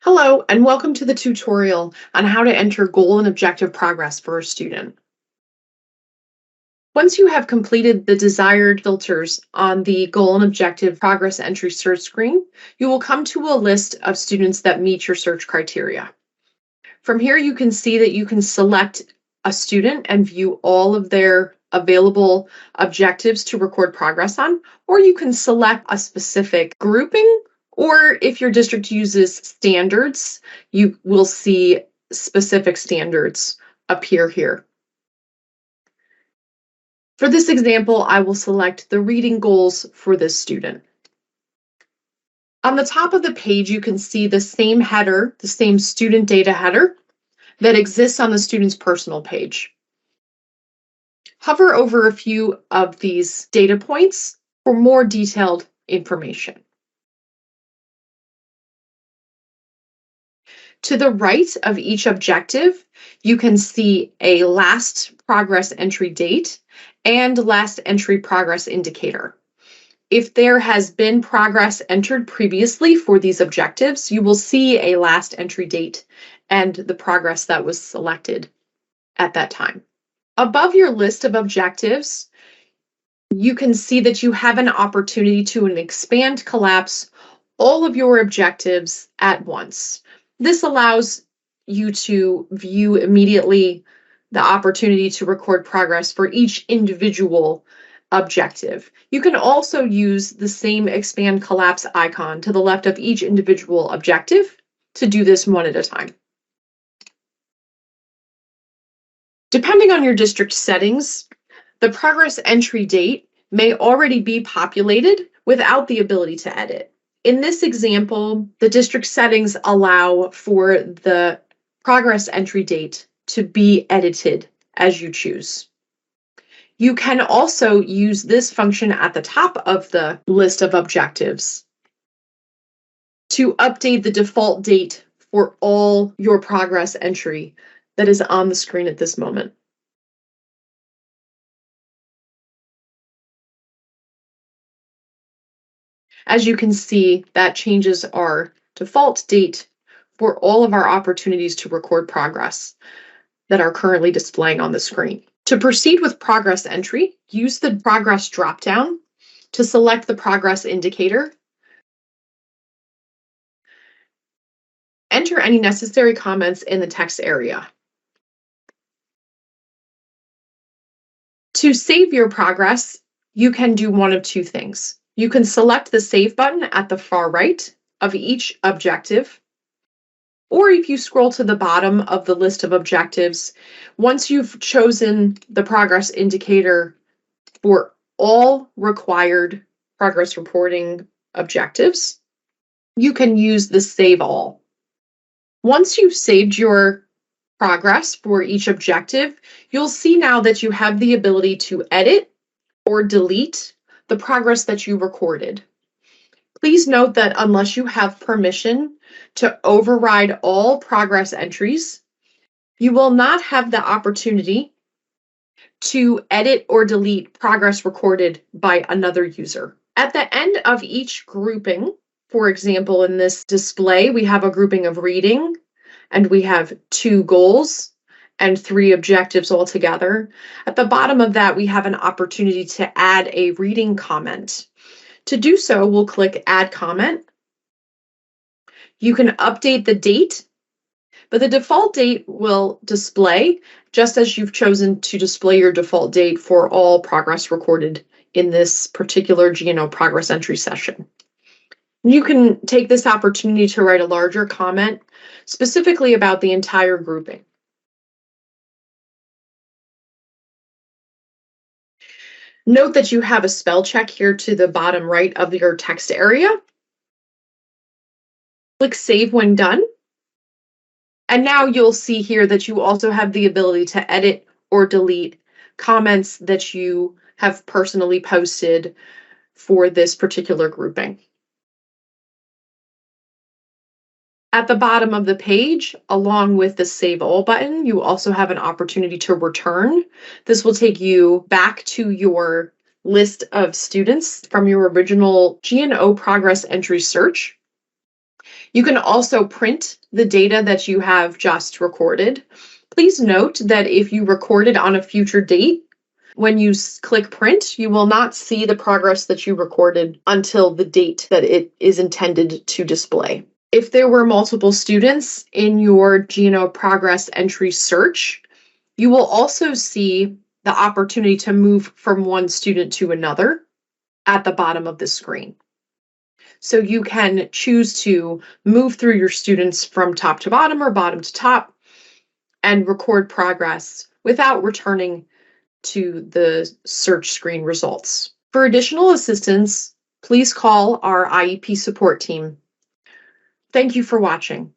Hello, and welcome to the tutorial on how to enter goal and objective progress for a student. Once you have completed the desired filters on the goal and objective progress entry search screen, you will come to a list of students that meet your search criteria. From here, you can see that you can select a student and view all of their available objectives to record progress on, or you can select a specific grouping, or if your district uses standards, you will see specific standards appear here. For this example, I will select the reading goals for this student. On the top of the page, you can see the same header, the same student data header that exists on the student's personal page. Hover over a few of these data points for more detailed information. To the right of each objective, you can see a last progress entry date and last entry progress indicator. If there has been progress entered previously for these objectives, you will see a last entry date and the progress that was selected at that time. Above your list of objectives, you can see that you have an opportunity to expand collapse all of your objectives at once. This allows you to view immediately the opportunity to record progress for each individual objective. You can also use the same expand collapse icon to the left of each individual objective to do this one at a time. Depending on your district settings, the progress entry date may already be populated without the ability to edit. In this example, the district settings allow for the progress entry date to be edited as you choose. You can also use this function at the top of the list of objectives to update the default date for all your progress entry that is on the screen at this moment. As you can see, that changes our default date for all of our opportunities to record progress that are currently displaying on the screen. To proceed with progress entry, use the progress dropdown to select the progress indicator. Enter any necessary comments in the text area. To save your progress, you can do one of two things. You can select the Save button at the far right of each objective, or if you scroll to the bottom of the list of objectives, once you've chosen the progress indicator for all required progress reporting objectives, you can use the Save All. Once you've saved your progress for each objective, you'll see now that you have the ability to edit or delete the progress that you recorded. Please note that unless you have permission to override all progress entries, you will not have the opportunity to edit or delete progress recorded by another user. At the end of each grouping, for example, in this display, we have a grouping of reading, and we have 2 goals and 3 objectives altogether. At the bottom of that, we have an opportunity to add a reading comment. To do so, we'll click Add Comment. You can update the date, but the default date will display just as you've chosen to display your default date for all progress recorded in this particular GNO progress entry session. You can take this opportunity to write a larger comment specifically about the entire grouping. Note that you have a spell check here to the bottom right of your text area. Click Save when done. And now you'll see here that you also have the ability to edit or delete comments that you have personally posted for this particular grouping. At the bottom of the page, along with the Save All button, you also have an opportunity to return. This will take you back to your list of students from your original GNO progress entry search. You can also print the data that you have just recorded. Please note that if you recorded on a future date, when you click print, you will not see the progress that you recorded until the date that it is intended to display. If there were multiple students in your Geno progress entry search, you will also see the opportunity to move from one student to another at the bottom of the screen. So you can choose to move through your students from top to bottom or bottom to top and record progress without returning to the search screen results. For additional assistance, please call our IEP support team. Thank you for watching.